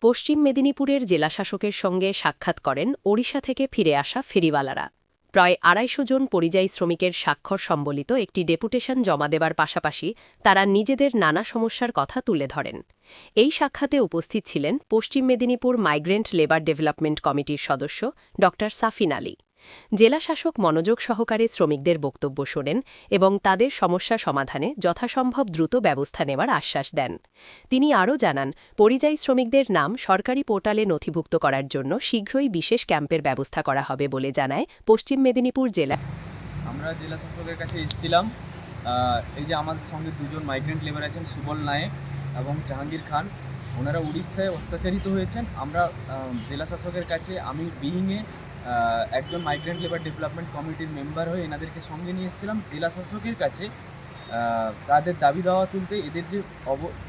পশ্চিম মেদিনীপুরের জেলাশাসকের সঙ্গে সাক্ষাৎ করেন ওড়িশা থেকে ফিরে আসা ফেরিওয়ালারা। প্রায় ২৫০ জন পরিযায়ী শ্রমিকের স্বাক্ষর সম্বলিত একটি ডেপুটেশন জমা দেবার পাশাপাশি তারা নিজেদের নানা সমস্যার কথা তুলে ধরেন। এই সাক্ষাতে উপস্থিত ছিলেন পশ্চিম মেদিনীপুর মাইগ্রেন্ট লেবার ডেভেলপমেন্ট কমিটির সদস্য ড সাফিন আলী। জেলাশাসক মনোযোগ সহকারে শ্রমিকদের বক্তব্য শোনেন এবং তাদের সমস্যা সমাধানে যথাসম্ভব দ্রুত ব্যবস্থা নেওয়ার আশ্বাস দেন। তিনি আরও জানান, পরিযায়ী শ্রমিকদের নাম সরকারি পোর্টালে নথিভুক্ত করার জন্য শীঘ্রই বিশেষ ক্যাম্পের ব্যবস্থা করা হবে বলে জানায় পশ্চিম মেদিনীপুর জেলা। আমরা জেলা শাসকের কাছে এসেছিলাম। এই যে আমাদের সঙ্গে দুজন মাইগ্রেন্ট লেবার আছেন, সুবল নায়েক এবং জাহাঙ্গীর খান। ওনারা উড়িষ্যায় অত্যাচারিত হয়েছেন। আমরা জেলা শাসকের কাছে আমি বিইংয়ে একজন মাইগ্রেন্ট লেবার ডেভেলপমেন্ট কমিটির মেম্বার হয়ে এনাদেরকে সঙ্গে নিয়ে এসেছিলাম জেলা শাসকের কাছে। তাদের দাবি দাওয়া তুলতে, এদের যে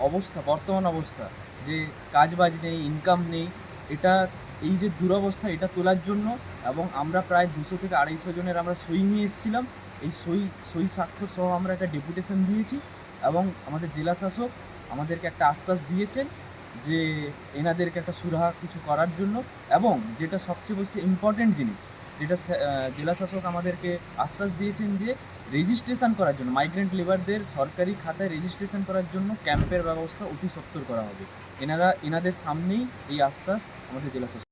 অবস্থা, বর্তমান অবস্থা, যে কাজবাজ নেই, ইনকাম নেই, এই যে দুরবস্থা, এটা তোলার জন্য। এবং আমরা প্রায় 200 থেকে 250 জনের আমরা সই নিয়ে এসেছিলাম। এই সই স্বাক্ষর সহ আমরা একটা ডেপুটেশন দিয়েছি এবং আমাদের জেলা শাসক আমাদেরকে একটা আশ্বাস দিয়েছেন যে এনাদেরকে একটা সুরাহা কিছু করার জন্য। এবং যেটা সবচেয়ে বেশি ইম্পর্টেন্ট জিনিস, যেটা জেলা শাসক আমাদেরকে আশ্বাস দিয়েছেন যে রেজিস্ট্রেশন করার জন্য, মাইগ্রেন্ট লেবারদের সরকারি খাতায় রেজিস্ট্রেশন করার জন্য ক্যাম্পের ব্যবস্থা অতি সত্বর করা হবে। এনাদের সামনেই এই আশ্বাস আমাদের জেলা শাসক।